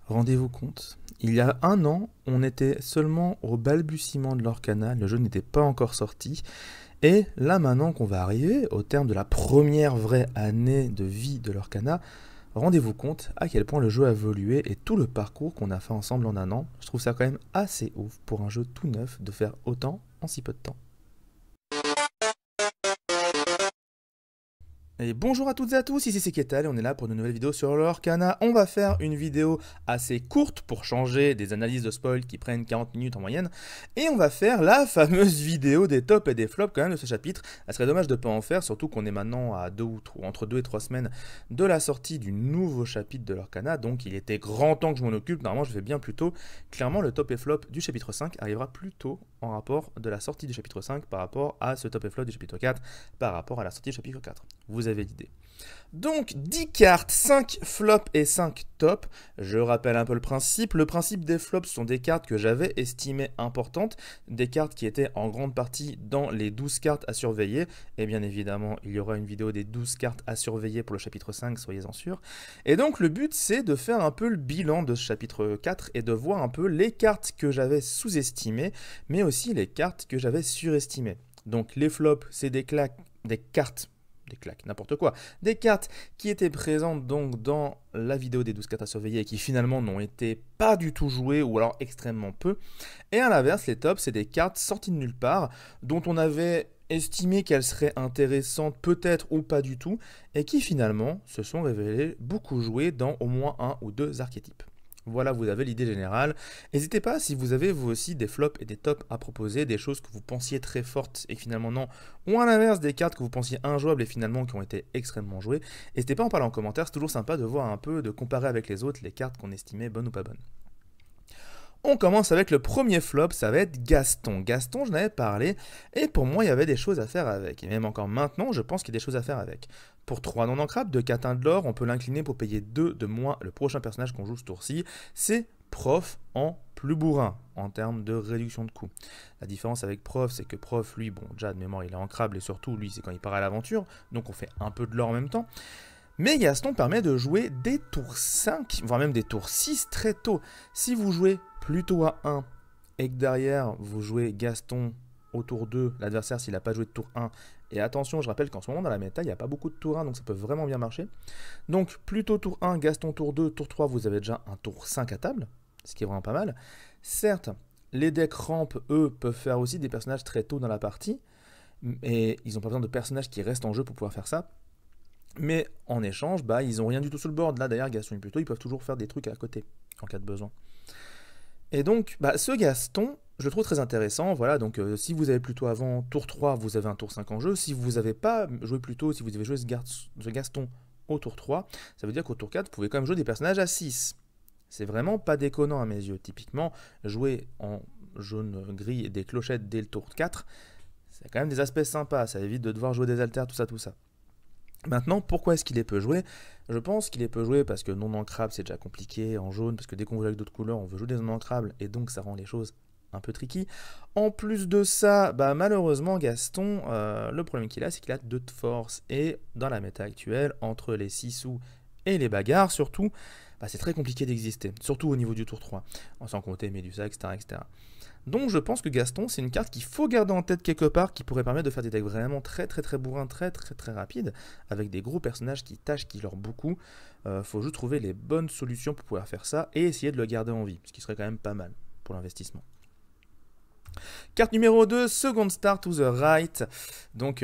Rendez-vous compte, il y a un an, on était seulement au balbutiement de l'Orcana, le jeu n'était pas encore sorti, et là maintenant qu'on va arriver au terme de la première vraie année de vie de l'Orcana, rendez-vous compte à quel point le jeu a évolué et tout le parcours qu'on a fait ensemble en un an. Je trouve ça quand même assez ouf pour un jeu tout neuf de faire autant en si peu de temps. Et bonjour à toutes et à tous, ici c'est Ketal et on est là pour une nouvelle vidéo sur l'Orcana. On va faire une vidéo assez courte pour changer des analyses de spoil qui prennent 40 minutes en moyenne. Et on va faire la fameuse vidéo des tops et des flops quand même de ce chapitre. Ça serait dommage de ne pas en faire, surtout qu'on est maintenant à entre 2 et 3 semaines de la sortie du nouveau chapitre de l'Orcana. Donc il était grand temps que je m'en occupe, normalement je fais bien plus tôt. Clairement le top et flop du chapitre 5 arrivera plus tôt en rapport de la sortie du chapitre 5 par rapport à ce top et flop du chapitre 4 par rapport à la sortie du chapitre 4. Vous avez l'idée. Donc 10 cartes, 5 flops et 5 tops. Je rappelle un peu le principe. Le principe des flops sont des cartes que j'avais estimées importantes, des cartes qui étaient en grande partie dans les 12 cartes à surveiller. Et bien évidemment, il y aura une vidéo des 12 cartes à surveiller pour le chapitre 5, soyez-en sûrs. Et donc le but, c'est de faire un peu le bilan de ce chapitre 4 et de voir un peu les cartes que j'avais sous-estimées, mais aussi les cartes que j'avais surestimées. Donc les flops, c'est des cartes, n'importe quoi. Des cartes qui étaient présentes donc dans la vidéo des 12 cartes à surveiller et qui finalement n'ont été pas du tout jouées ou alors extrêmement peu. Et à l'inverse, les tops, c'est des cartes sorties de nulle part dont on avait estimé qu'elles seraient intéressantes peut-être ou pas du tout et qui finalement se sont révélées beaucoup jouées dans au moins un ou deux archétypes. Voilà, vous avez l'idée générale. N'hésitez pas si vous avez vous aussi des flops et des tops à proposer, des choses que vous pensiez très fortes et finalement non, ou à l'inverse des cartes que vous pensiez injouables et finalement qui ont été extrêmement jouées. N'hésitez pas à en parler en commentaire, c'est toujours sympa de voir un peu, de comparer avec les autres les cartes qu'on estimait bonnes ou pas bonnes. On commence avec le premier flop, ça va être Gaston. Gaston, je n'avais parlé, et pour moi, il y avait des choses à faire avec. Et même encore maintenant, je pense qu'il y a des choses à faire avec. Pour 3 non ancrables de Catin de l'or, on peut l'incliner pour payer 2 de moins le prochain personnage qu'on joue ce tour-ci. C'est Prof en plus bourrin, en termes de réduction de coût. La différence avec Prof, c'est que Prof, lui, bon, déjà de mémoire, il est ancrable, et surtout, lui, c'est quand il part à l'aventure, donc on fait un peu de l'or en même temps. Mais Gaston permet de jouer des tours 5, voire même des tours 6 très tôt. Si vous jouez plutôt à 1 et que derrière vous jouez Gaston au tour 2, l'adversaire s'il n'a pas joué de tour 1, et attention, je rappelle qu'en ce moment dans la méta, il n'y a pas beaucoup de tour 1, donc ça peut vraiment bien marcher. Donc plutôt tour 1, Gaston tour 2, tour 3, vous avez déjà un tour 5 à table, ce qui est vraiment pas mal. Certes, les decks ramp, eux, peuvent faire aussi des personnages très tôt dans la partie, et ils n'ont pas besoin de personnages qui restent en jeu pour pouvoir faire ça. Mais en échange, bah, ils n'ont rien du tout sur le board. Là, d'ailleurs, Gaston et Pluto, ils peuvent toujours faire des trucs à côté, en cas de besoin. Et donc, bah, ce Gaston, je le trouve très intéressant. Voilà, donc si vous avez Pluto avant tour 3, vous avez un tour 5 en jeu. Si vous n'avez pas joué Pluto, si vous avez joué ce Gaston au tour 3, ça veut dire qu'au tour 4, vous pouvez quand même jouer des personnages à 6. C'est vraiment pas déconnant à mes yeux. Typiquement, jouer en jaune-gris et des clochettes dès le tour 4, c'est quand même des aspects sympas. Ça évite de devoir jouer des alters, tout ça, tout ça. Maintenant, pourquoi est-ce qu'il est peu joué? Je pense qu'il est peu joué parce que non ancrable c'est déjà compliqué en jaune, parce que dès qu'on joue avec d'autres couleurs, on veut jouer des non ancrables et donc ça rend les choses un peu tricky. En plus de ça, bah malheureusement Gaston, le problème qu'il a, c'est qu'il a 2 de force et dans la méta actuelle, entre les 6 sous et les bagarres surtout, bah, c'est très compliqué d'exister, surtout au niveau du tour 3, sans compter Médusa, etc., etc. Donc je pense que Gaston, c'est une carte qu'il faut garder en tête quelque part, qui pourrait permettre de faire des decks vraiment très très très bourrins, très très très rapides, avec des gros personnages qui tâchent, qui leur beaucoup. Faut juste trouver les bonnes solutions pour pouvoir faire ça, et essayer de le garder en vie, ce qui serait quand même pas mal pour l'investissement. Carte numéro 2, Second Star to the Right. Donc,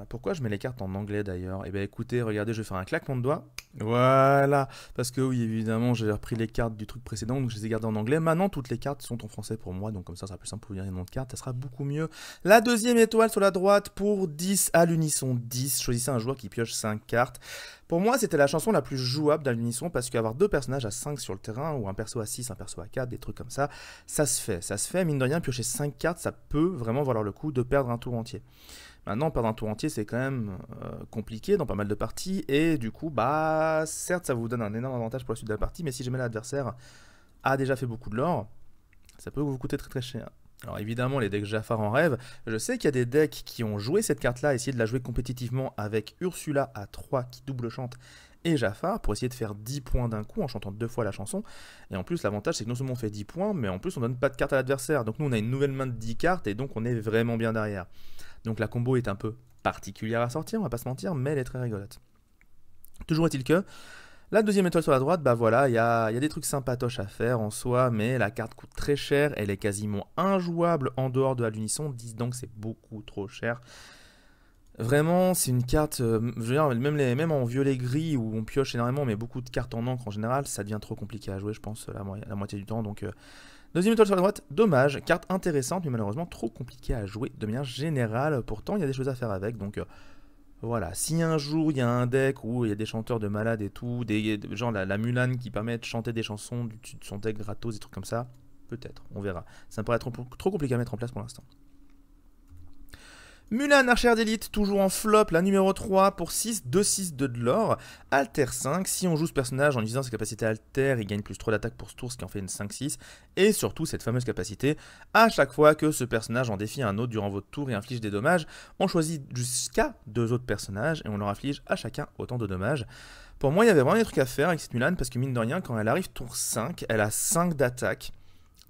pourquoi je mets les cartes en anglais d'ailleurs? Eh bien écoutez, regardez, je vais faire un claquement de doigts. Voilà, parce que oui, évidemment, j'ai repris les cartes du truc précédent, donc je les ai gardées en anglais. Maintenant, toutes les cartes sont en français pour moi, donc comme ça sera plus simple pour vous lire les noms de cartes, ça sera beaucoup mieux. La deuxième étoile sur la droite pour 10 à l'unisson 10. Choisissez un joueur qui pioche 5 cartes. Pour moi, c'était la chanson la plus jouable dans l'unisson parce qu'avoir 2 personnages à 5 sur le terrain, ou un perso à 6, un perso à 4, des trucs comme ça, ça se fait. Ça se fait, mine de rien, piocher 5 cartes, ça peut vraiment valoir le coup de perdre un tour entier. Maintenant, perdre un tour entier, c'est quand même compliqué dans pas mal de parties, et du coup, bah, certes, ça vous donne un énorme avantage pour la suite de la partie, mais si jamais l'adversaire a déjà fait beaucoup de l'or, ça peut vous coûter très très cher. Alors évidemment, les decks Jafar en rêve. Je sais qu'il y a des decks qui ont joué cette carte-là, essayé de la jouer compétitivement avec Ursula à 3 qui double chante et Jafar pour essayer de faire 10 points d'un coup en chantant 2 fois la chanson. Et en plus, l'avantage, c'est que non seulement on fait 10 points, mais en plus, on donne pas de carte à l'adversaire. Donc nous, on a une nouvelle main de 10 cartes et donc on est vraiment bien derrière. Donc la combo est un peu particulière à sortir, on va pas se mentir, mais elle est très rigolote. Toujours est-il que la deuxième étoile sur la droite, bah voilà, il y a des trucs sympatoches à faire en soi, mais la carte coûte très cher, elle est quasiment injouable en dehors de l'unisson, disent donc c'est beaucoup trop cher. Vraiment, c'est une carte, je veux dire, même en violet-gris où on pioche énormément, mais beaucoup de cartes en encre en général, ça devient trop compliqué à jouer, je pense, la moitié du temps. Donc, deuxième étoile sur la droite, dommage, carte intéressante, mais malheureusement trop compliquée à jouer de manière générale. Pourtant, il y a des choses à faire avec, donc voilà. Si un jour il y a un deck où il y a des chanteurs de malades et tout, genre la Mulan qui permet de chanter des chansons de son deck gratos, des trucs comme ça, peut-être, on verra. Ça me paraît trop compliqué à mettre en place pour l'instant. Mulan, archère d'élite, toujours en flop, la numéro 3 pour 6, 2-6 de l'or, alter 5, si on joue ce personnage en utilisant ses capacités alter, il gagne plus 3 d'attaque pour ce tour, ce qui en fait une 5-6, et surtout cette fameuse capacité, à chaque fois que ce personnage en défie un autre durant votre tour et inflige des dommages, on choisit jusqu'à 2 autres personnages, et on leur inflige à chacun autant de dommages. Pour moi, il y avait vraiment des trucs à faire avec cette Mulan, parce que mine de rien, quand elle arrive tour 5, elle a 5 d'attaque.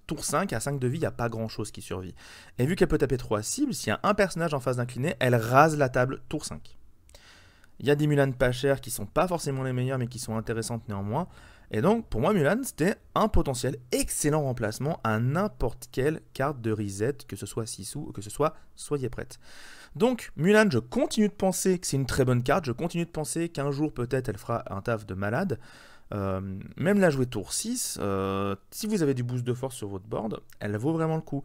Tour 5, à 5 de vie, il n'y a pas grand chose qui survit. Et vu qu'elle peut taper 3 cibles, s'il y a un personnage en phase d'incliné, elle rase la table tour 5. Il y a des Mulan pas chères qui sont pas forcément les meilleures, mais qui sont intéressantes néanmoins. Et donc, pour moi, Mulan, c'était un potentiel excellent remplacement à n'importe quelle carte de reset, que ce soit Sisu ou que ce soit Soyez prête. Donc, Mulan, je continue de penser que c'est une très bonne carte, je continue de penser qu'un jour, peut-être, elle fera un taf de malade. Même la jouer tour 6, si vous avez du boost de force sur votre board, elle vaut vraiment le coup.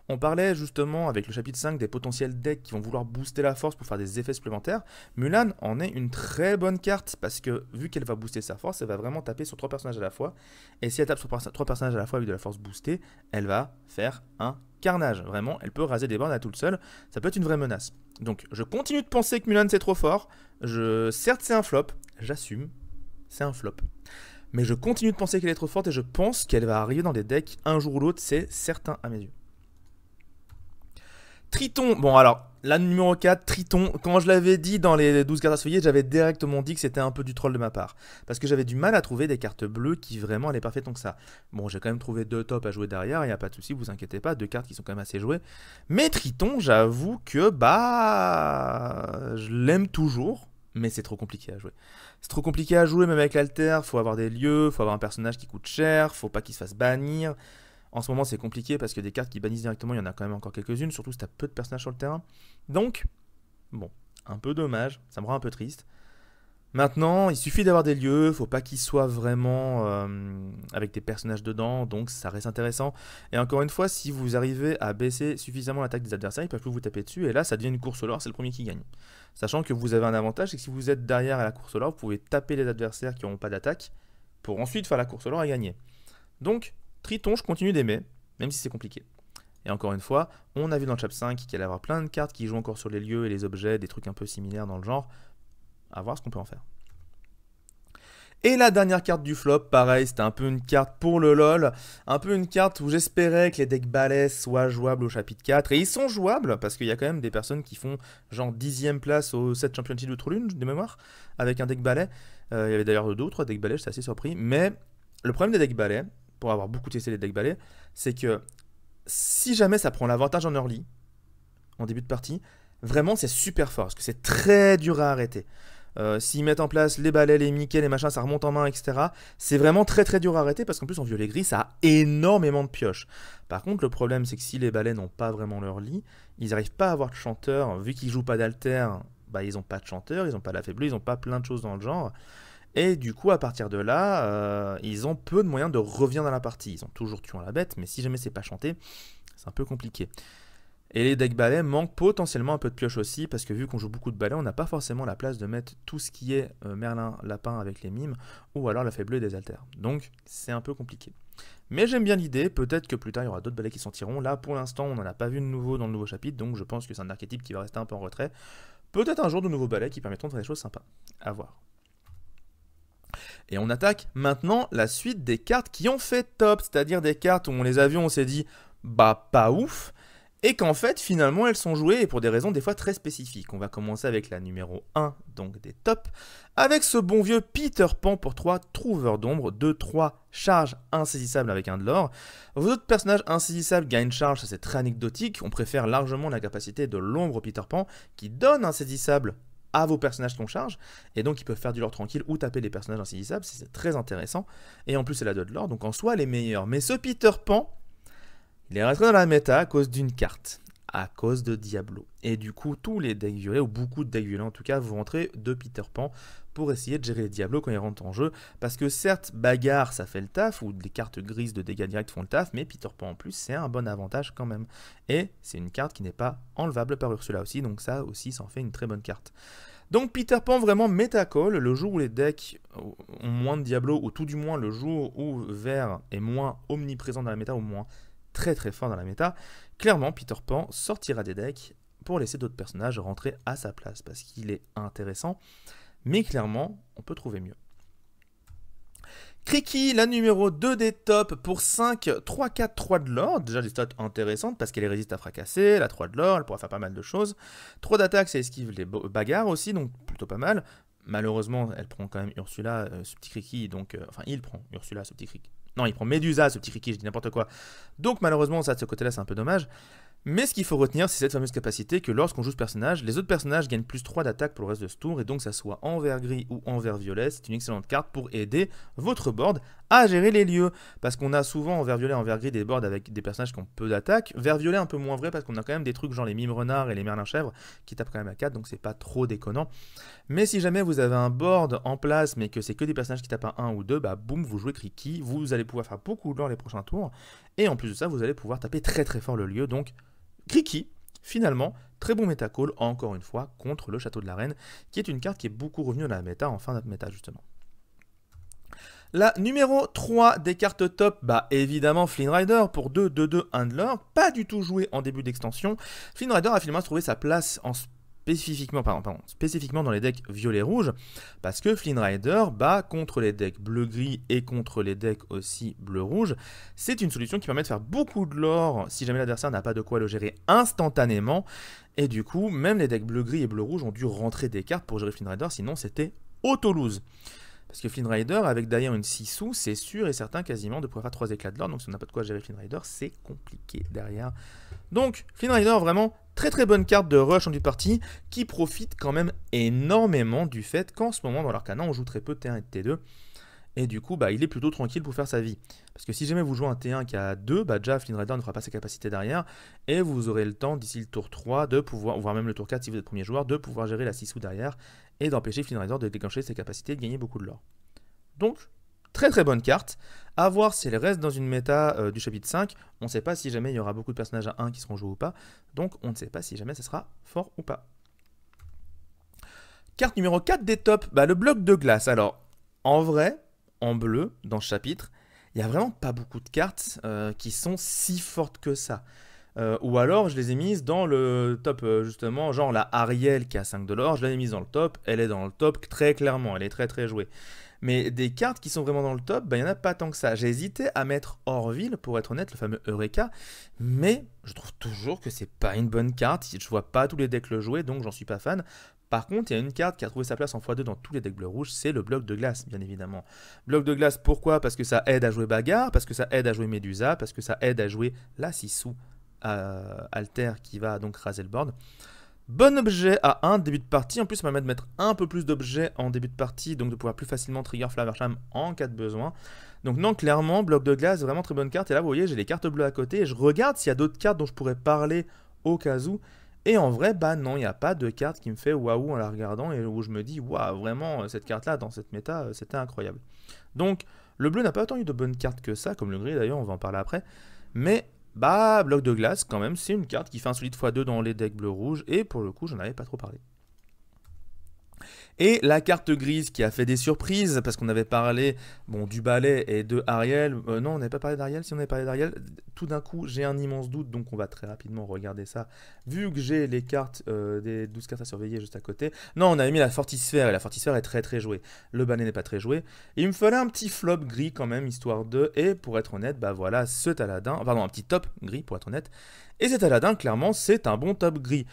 On parlait justement avec le chapitre 5 des potentiels decks qui vont vouloir booster la force pour faire des effets supplémentaires. Mulan en est une très bonne carte parce que vu qu'elle va booster sa force, elle va vraiment taper sur 3 personnages à la fois. Et si elle tape sur 3 personnages à la fois avec de la force boostée, elle va faire un carnage. Vraiment, elle peut raser des bornes à toute seule. Ça peut être une vraie menace. Donc je continue de penser que Mulan c'est trop fort. Certes c'est un flop, j'assume. C'est un flop. Mais je continue de penser qu'elle est trop forte et je pense qu'elle va arriver dans des decks un jour ou l'autre, c'est certain à mes yeux. Triton, bon alors, la numéro 4, Triton, quand je l'avais dit dans les 12 cartes à feuiller, j'avais directement dit que c'était un peu du troll de ma part. Parce que j'avais du mal à trouver des cartes bleues qui vraiment allaient parfaitement que ça. Bon, j'ai quand même trouvé 2 tops à jouer derrière, il n'y a pas de souci, vous inquiétez pas, 2 cartes qui sont quand même assez jouées. Mais Triton, j'avoue que, je l'aime toujours. Mais c'est trop compliqué à jouer. C'est trop compliqué à jouer, même avec l'alter, faut avoir des lieux, faut avoir un personnage qui coûte cher, faut pas qu'il se fasse bannir. En ce moment, c'est compliqué parce que des cartes qui bannissent directement, il y en a quand même encore quelques-unes, surtout si t'as peu de personnages sur le terrain. Donc, bon, un peu dommage, ça me rend un peu triste. Maintenant, il suffit d'avoir des lieux, faut pas qu'ils soient vraiment avec des personnages dedans, donc ça reste intéressant. Et encore une fois, si vous arrivez à baisser suffisamment l'attaque des adversaires, ils peuvent plus vous taper dessus, et là ça devient une course au lore, c'est le premier qui gagne. Sachant que vous avez un avantage, c'est que si vous êtes derrière à la course au lore, vous pouvez taper les adversaires qui n'auront pas d'attaque, pour ensuite faire la course au lore et gagner. Donc, Triton, je continue d'aimer, même si c'est compliqué. Et encore une fois, on a vu dans le chapitre 5 qu'il allait y avoir plein de cartes qui jouent encore sur les lieux et les objets, des trucs un peu similaires dans le genre. À voir ce qu'on peut en faire. Et la dernière carte du flop, pareil, c'était un peu une carte pour le LOL, un peu une carte où j'espérais que les decks balais soient jouables au chapitre 4, et ils sont jouables, parce qu'il y a quand même des personnes qui font genre 10e place au 7 Championship de Trollune, de mémoire, avec un deck balais. Il y avait d'ailleurs 2 ou 3 decks balais, j'étais assez surpris, mais le problème des decks balais, pour avoir beaucoup testé les decks balais, c'est que si jamais ça prend l'avantage en early, en début de partie, vraiment c'est super fort, parce que c'est très dur à arrêter. S'ils mettent en place les balais, les Mickey, les machins, ça remonte en main, etc. C'est vraiment très très dur à arrêter parce qu'en plus en violet gris, ça a énormément de pioches. Par contre, le problème c'est que si les balais n'ont pas vraiment leur lit, ils n'arrivent pas à avoir de chanteur. Vu qu'ils jouent pas d'alter, ils n'ont pas de chanteur, ils n'ont pas la ils n'ont pas plein de choses dans le genre. Et du coup, à partir de là, ils ont peu de moyens de revenir dans la partie. Ils ont toujours tué la bête, mais si jamais c'est pas chanté, c'est un peu compliqué. Et les decks balais manquent potentiellement un peu de pioche aussi, parce que vu qu'on joue beaucoup de balais, on n'a pas forcément la place de mettre tout ce qui est Merlin, Lapin avec les mimes, ou alors la fée bleue des alters. Donc c'est un peu compliqué. Mais j'aime bien l'idée, peut-être que plus tard il y aura d'autres balais qui sortiront. Là pour l'instant on n'en a pas vu de nouveau dans le nouveau chapitre, donc je pense que c'est un archétype qui va rester un peu en retrait. Peut-être un jour de nouveaux balais qui permettront de faire des choses sympas. À voir. Et on attaque maintenant la suite des cartes qui ont fait top, c'est-à-dire des cartes où on les a vues, on s'est dit, pas ouf. et qu'en fait, finalement, elles sont jouées pour des raisons des fois très spécifiques. On va commencer avec la numéro 1, donc des tops, avec ce bon vieux Peter Pan pour 3 trouveurs d'ombre, 2-3 charges insaisissables avec un de l'or. Vos autres personnages insaisissables gagnent charge, ça c'est très anecdotique, on préfère largement la capacité de l'ombre Peter Pan, qui donne insaisissable à vos personnages qu'on charge, et donc ils peuvent faire du lore tranquille ou taper des personnages insaisissables, c'est très intéressant, et en plus elle a de l'or, donc en soi elle est meilleure. Mais ce Peter Pan, il est rentré dans la méta à cause d'une carte, à cause de Diablo. Et du coup, tous les decks violets, ou beaucoup de decks violets en tout cas, vont rentrer de Peter Pan pour essayer de gérer les Diablos quand ils rentrent en jeu. Parce que certes, bagarre, ça fait le taf, ou les cartes grises de dégâts directs font le taf, mais Peter Pan en plus, c'est un bon avantage quand même. Et c'est une carte qui n'est pas enlevable par Ursula aussi, donc ça aussi, ça en fait une très bonne carte. Donc Peter Pan vraiment méta-call, le jour où les decks ont moins de Diablo, ou tout du moins le jour où vert est moins omniprésent dans la méta, ou moins très très fort dans la méta, clairement Peter Pan sortira des decks pour laisser d'autres personnages rentrer à sa place, parce qu'il est intéressant, mais clairement on peut trouver mieux. Kriki, la numéro 2 des tops pour 5, 3, 4, 3 de l'or. Déjà des stats intéressantes parce qu'elle résiste à fracasser, elle a 3 de l'or, elle pourra faire pas mal de choses. 3 d'attaque, ça esquive les bagarres aussi, donc plutôt pas mal. Malheureusement, elle prend quand même Ursula, ce petit Kriki, donc... enfin, il prend Ursula, ce petit Kriki. Non, il prend Médusa, ce petit Kriki, je dis n'importe quoi. Donc malheureusement, ça de ce côté-là, c'est un peu dommage. Mais ce qu'il faut retenir, c'est cette fameuse capacité que lorsqu'on joue ce personnage, les autres personnages gagnent plus 3 d'attaque pour le reste de ce tour, et donc ça soit en vert gris ou en vert violet, c'est une excellente carte pour aider votre board à gérer les lieux. Parce qu'on a souvent en vert violet, en vert gris des boards avec des personnages qui ont peu d'attaque. Vert violet un peu moins vrai parce qu'on a quand même des trucs genre les mimes renards et les merlins chèvres qui tapent quand même à 4, donc c'est pas trop déconnant. Mais si jamais vous avez un board en place mais que c'est que des personnages qui tapent à 1 ou 2, bah boum, vous jouez Kriki, vous allez pouvoir faire beaucoup de lore les prochains tours, et en plus de ça, vous allez pouvoir taper très très fort le lieu, donc Kriki, finalement, très bon méta call, encore une fois, contre le Château de la Reine, qui est une carte qui est beaucoup revenue dans la méta, en fin de méta, justement. La numéro 3 des cartes top, bah évidemment Flynn Rider pour 2, 2, 2, 1 de l'or, pas du tout joué en début d'extension. Flynn Rider a finalement trouvé sa place en spécifiquement dans les decks violet-rouge, parce que Flynn Rider, bah, contre les decks bleu-gris et contre les decks aussi bleu-rouge, c'est une solution qui permet de faire beaucoup de lore si jamais l'adversaire n'a pas de quoi le gérer instantanément, et du coup, même les decks bleu-gris et bleu-rouge ont dû rentrer des cartes pour gérer Flynn Rider, sinon c'était auto-lose. Parce que Flynn Rider, avec derrière une 6 sous, c'est sûr et certain quasiment de pouvoir faire 3 éclats de l'or, donc si on n'a pas de quoi gérer Flynn Rider, c'est compliqué derrière. Donc, Flynn Rider, vraiment très très bonne carte de rush en début de partie, qui profite quand même énormément du fait qu'en ce moment dans l'Arcana, on joue très peu de T1 et de T2, et du coup, bah, il est plutôt tranquille pour faire sa vie. Parce que si jamais vous jouez un T1 qui a 2, bah, déjà Flynn Rider ne fera pas ses capacités derrière, et vous aurez le temps d'ici le tour 3 de pouvoir, voire même le tour 4 si vous êtes premier joueur, de pouvoir gérer la 6 sous derrière, et d'empêcher Flynn Rider de déclencher ses capacités et de gagner beaucoup de lore. Donc, très très bonne carte. A voir si elle reste dans une méta du chapitre 5. On ne sait pas si jamais il y aura beaucoup de personnages à 1 qui seront joués ou pas. Donc, on ne sait pas si jamais ça sera fort ou pas. Carte numéro 4 des tops, bah, le bloc de glace. Alors, en vrai, en bleu, dans ce chapitre, il n'y a vraiment pas beaucoup de cartes qui sont si fortes que ça. Ou alors je les ai mises dans le top justement, genre la Ariel qui a 5 de l'or, je l'ai mise dans le top, elle est dans le top très clairement, elle est très très jouée. Mais des cartes qui sont vraiment dans le top, il n'y en a pas tant que ça. J'ai hésité à mettre Orville, pour être honnête, le fameux Eureka, mais je trouve toujours que c'est pas une bonne carte, je vois pas tous les decks le jouer, donc j'en suis pas fan. Par contre, il y a une carte qui a trouvé sa place en x2 dans tous les decks bleu-rouge, c'est le bloc de glace, bien évidemment. Bloc de glace, pourquoi? Parce que ça aide à jouer bagarre, parce que ça aide à jouer Médusa, parce que ça aide à jouer la 6 sous Alter qui va donc raser le board. Bon objet à 1 début de partie, en plus ça permet de mettre un peu plus d'objets en début de partie, donc de pouvoir plus facilement trigger Flaversham en cas de besoin. Donc non, clairement, bloc de glace, vraiment très bonne carte, et là vous voyez j'ai les cartes bleues à côté, et je regarde s'il y a d'autres cartes dont je pourrais parler au cas où, et en vrai, bah non, il n'y a pas de carte qui me fait waouh en la regardant, et où je me dis waouh, vraiment, cette carte là dans cette méta, c'était incroyable. Donc le bleu n'a pas autant eu de bonnes cartes que ça, comme le gris d'ailleurs, on va en parler après, mais... bah, bloc de glace, quand même, c'est une carte qui fait un solide x2 dans les decks bleu-rouge, et pour le coup, j'en avais pas trop parlé. Et la carte grise qui a fait des surprises, parce qu'on avait parlé bon, du balai et de Ariel. Non, on n'avait pas parlé d'Ariel. Si on avait parlé d'Ariel, tout d'un coup, j'ai un immense doute, donc on va très rapidement regarder ça, vu que j'ai les cartes des 12 cartes à surveiller juste à côté. Non, on avait mis la Fortisphère, et la Fortisphère est très très jouée. Le balai n'est pas très joué. Et il me fallait un petit flop gris quand même, histoire de... Et pour être honnête, bah voilà, ce Taladin... Pardon, un petit top gris, pour être honnête. Et cet Taladin, clairement, c'est un bon top gris.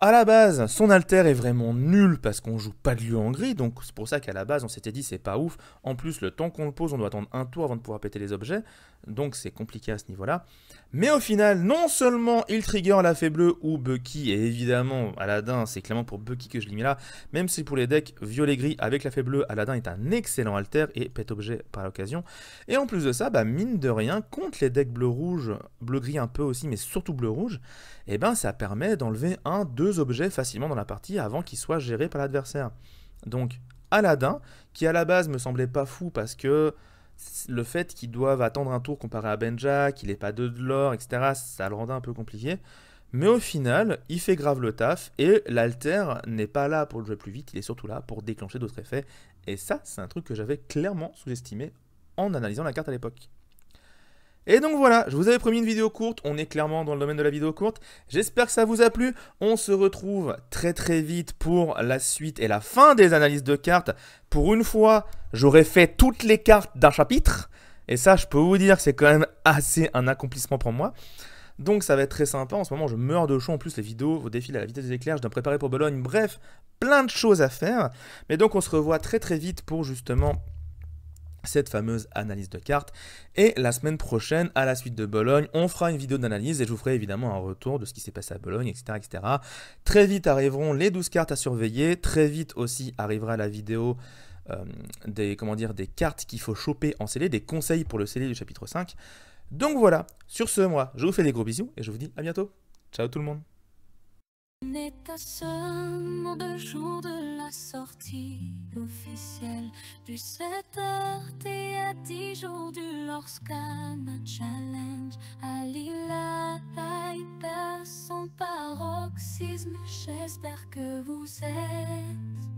À la base, son alter est vraiment nul parce qu'on joue pas de lieu en gris, donc c'est pour ça qu'à la base on s'était dit c'est pas ouf. En plus, le temps qu'on le pose, on doit attendre un tour avant de pouvoir péter les objets, donc c'est compliqué à ce niveau-là. Mais au final, non seulement il trigger la fée bleue ou Bucky, et évidemment Aladdin, c'est clairement pour Bucky que je l'ai mis là, même si pour les decks violet-gris avec la fée bleue, Aladdin est un excellent alter et pète objet par l'occasion. Et en plus de ça, bah, mine de rien, contre les decks bleu-rouge, bleu-gris un peu aussi, mais surtout bleu-rouge, et ben ça permet d'enlever 1-2 objets facilement dans la partie avant qu'ils soient gérés par l'adversaire. Donc Aladdin, qui à la base me semblait pas fou parce que le fait qu'ils doivent attendre un tour comparé à Benja, qu'il n'ait pas de l'or, etc., ça le rendait un peu compliqué. Mais au final, il fait grave le taf et l'alter n'est pas là pour le jouer plus vite, il est surtout là pour déclencher d'autres effets. Et ça, c'est un truc que j'avais clairement sous-estimé en analysant la carte à l'époque. Et donc voilà, je vous avais promis une vidéo courte, on est clairement dans le domaine de la vidéo courte. J'espère que ça vous a plu, on se retrouve très très vite pour la suite et la fin des analyses de cartes. Pour une fois, j'aurai fait toutes les cartes d'un chapitre, et ça je peux vous dire que c'est quand même assez un accomplissement pour moi. Donc ça va être très sympa, en ce moment je meurs de chaud, en plus les vidéos, vos défis à la vitesse des éclairs, je dois me préparer pour Bologne, bref, plein de choses à faire. Mais donc on se revoit très très vite pour justement cette fameuse analyse de cartes. Et la semaine prochaine, à la suite de Bologne, on fera une vidéo d'analyse et je vous ferai évidemment un retour de ce qui s'est passé à Bologne, etc., etc. Très vite arriveront les 12 cartes à surveiller. Très vite aussi arrivera la vidéo des cartes qu'il faut choper en scellé, des conseils pour le scellé du chapitre 5. Donc voilà, sur ce, moi, je vous fais des gros bisous et je vous dis à bientôt. Ciao tout le monde. On est à seulement 2 jours de la sortie officielle du 7h et à 10 jours du Lordscana Challenge. Alila perd son paroxysme, j'espère que vous êtes